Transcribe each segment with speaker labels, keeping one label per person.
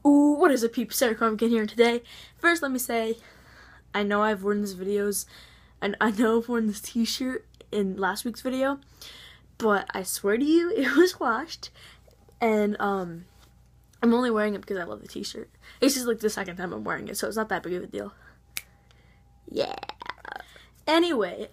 Speaker 1: Ooh, what is it, peeps? Sarah Cormican here, and today, first let me say, I know I've worn these videos, and I know I've worn this t-shirt in last week's video, but I swear to you, it was washed, and, I'm only wearing it because I love the t-shirt. It's just like the second time I'm wearing it, so it's not that big of a deal. Yeah. Anyway,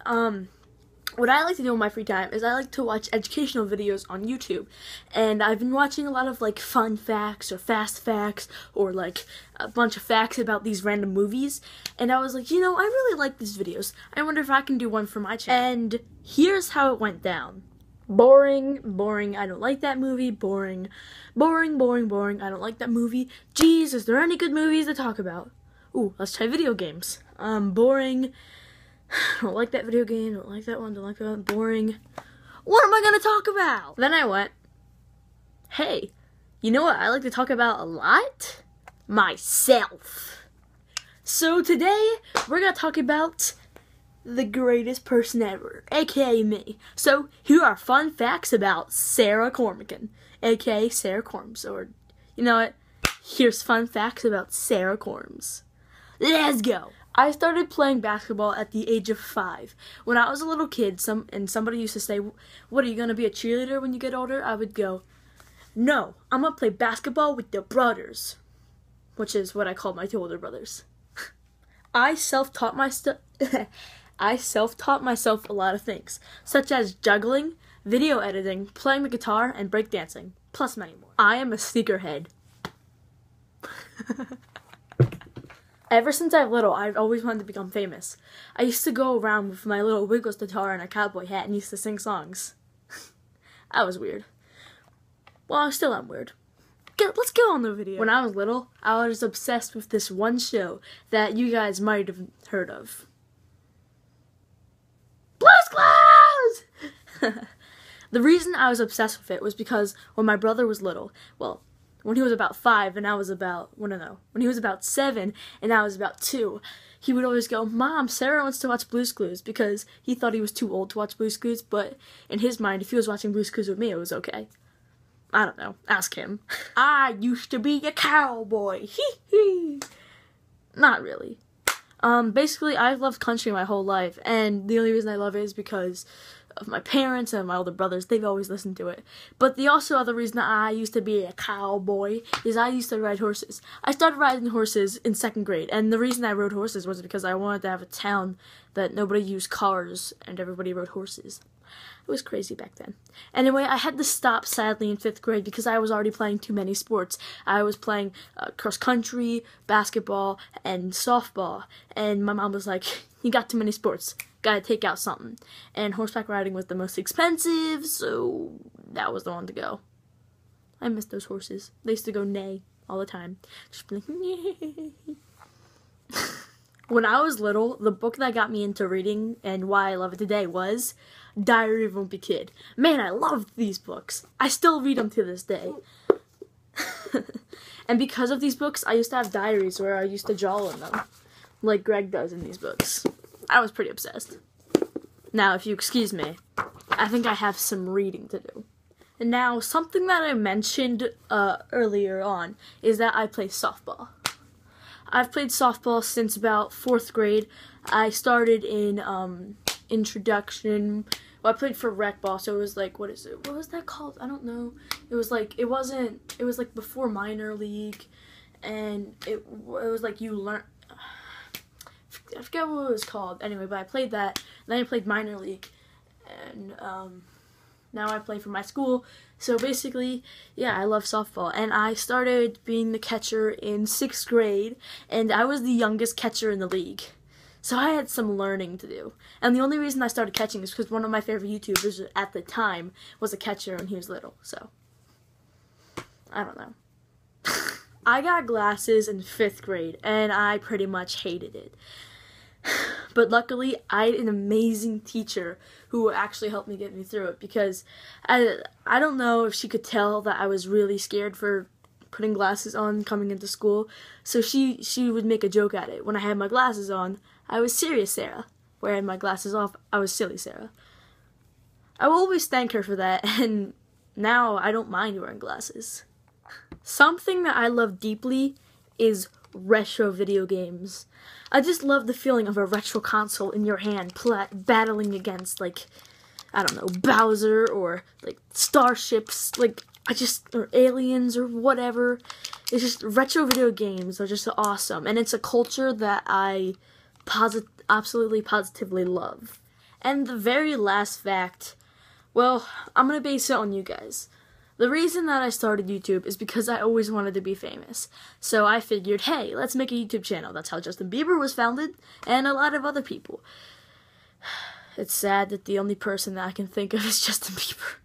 Speaker 1: what I like to do in my free time is I like to watch educational videos on YouTube, and I've been watching a lot of like fun facts or fast facts or like a bunch of facts about these random movies, and I was like, you know, I really like these videos. I wonder if I can do one for my channel. And here's how it went down. Boring, I don't like that movie. Boring, I don't like that movie. Jeez, is there any good movies to talk about? Ooh, let's try video games. Boring. Don't like that video game, don't like that one, don't like that one, boring. What am I gonna talk about? Then I went, hey, you know what I like to talk about a lot? Myself. So today, we're gonna talk about the greatest person ever, aka me. So here are fun facts about Sarah Cormican, aka SarahCorms, or, you know what, here's fun facts about SarahCorms. Let's go! I started playing basketball at the age of 5. When I was a little kid, somebody used to say, what, are you going to be a cheerleader when you get older? I would go, no, I'm going to play basketball with the brothers, which is what I call my 2 older brothers. I self-taught myself a lot of things, such as juggling, video editing, playing the guitar, and breakdancing, plus many more. I am a sneakerhead. Ever since I was little, I've always wanted to become famous. I used to go around with my little Wiggles guitar and a cowboy hat and used to sing songs. That was weird. Well, I still am weird. Let's go on the video. When I was little, I was obsessed with this one show that you guys might have heard of. Blue's Clues! The reason I was obsessed with it was because when my brother was little, well, when he was about 5 and I was about, when he was about 7 and I was about 2, he would always go, Mom, Sarah wants to watch Blue's Clues, because he thought he was too old to watch Blue's Clues, but in his mind, if he was watching Blue's Clues with me, it was okay. I don't know. Ask him. I used to be a cowboy. Hee hee. Not really. Basically, I've loved country my whole life, and the only reason I love it is because of my parents and my older brothers. They've always listened to it. But the also other reason I used to be a cowboy is I used to ride horses. I started riding horses in 2nd grade, and the reason I rode horses was because I wanted to have a town that nobody used cars and everybody rode horses. It was crazy back then. Anyway, I had to stop, sadly, in 5th grade because I was already playing too many sports. I was playing cross-country, basketball, and softball. And my mom was like, you got too many sports. Gotta take out something. And horseback riding was the most expensive, so that was the one to go. I miss those horses. They used to go neigh all the time. Just be like, neigh. When I was little, the book that got me into reading and why I love it today was Diary of a Wimpy Kid. Man, I loved these books. I still read them to this day. And because of these books, I used to have diaries where I used to draw in them, like Greg does in these books. I was pretty obsessed. Now, if you excuse me, I think I have some reading to do. And now, something that I mentioned earlier on is that I play softball. I've played softball since about 4th grade. I started in introduction. Well, I played for rec ball, so it was like, what was that called? I don't know. It was like before minor league, and it was like you learn. I forget what it was called. Anyway, but I played that. Then I played minor league, and now I play for my school. So basically, yeah, I love softball. And I started being the catcher in 6th grade, and I was the youngest catcher in the league. So I had some learning to do. And the only reason I started catching is because one of my favorite YouTubers at the time was a catcher when he was little. So, I don't know. I got glasses in 5th grade, and I pretty much hated it. But luckily, I had an amazing teacher who actually helped me get me through it, because I don't know if she could tell that I was really scared for putting glasses on coming into school, so she would make a joke at it. When I had my glasses on, I was serious Sarah. Where I had my glasses off, I was silly Sarah. I will always thank her for that, and now I don't mind wearing glasses. Something that I love deeply is retro video games. I just love the feeling of a retro console in your hand, battling against, like, I don't know, Bowser or, like, starships, like, or aliens or whatever. It's just, retro video games are just awesome, and it's a culture that I absolutely positively love. And the very last fact, well, I'm gonna base it on you guys. The reason that I started YouTube is because I always wanted to be famous. So I figured, hey, let's make a YouTube channel. That's how Justin Bieber was founded, and a lot of other people. It's sad that the only person that I can think of is Justin Bieber.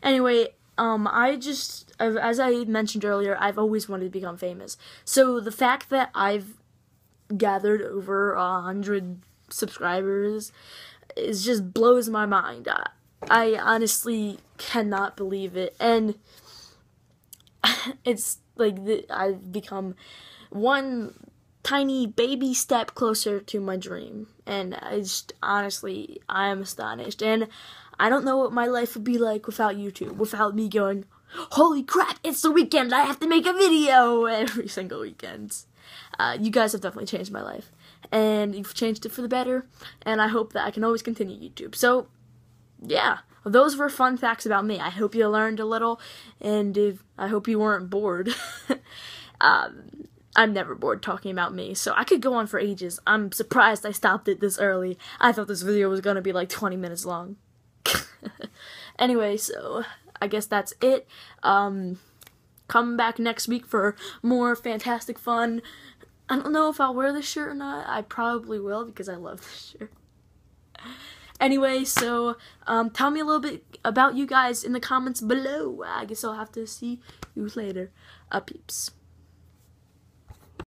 Speaker 1: Anyway, as I mentioned earlier, I've always wanted to become famous. So the fact that I've gathered over 100 subscribers just blows my mind. I honestly cannot believe it, and it's like I've become one tiny baby step closer to my dream, and honestly, I am astonished, and I don't know what my life would be like without YouTube, without me going, holy crap, it's the weekend, I have to make a video every single weekend. You guys have definitely changed my life, and you've changed it for the better, and I hope that I can always continue YouTube. So, yeah, those were fun facts about me. I hope you learned a little, and I hope you weren't bored. I'm never bored talking about me, so I could go on for ages. I'm surprised I stopped it this early. I thought this video was gonna be like 20 minutes long. Anyway, so I guess that's it. Come back next week for more fantastic fun. I don't know if I'll wear this shirt or not. I probably will because I love this shirt. Anyway, so tell me a little bit about you guys in the comments below. I guess I'll have to see you later. Peeps.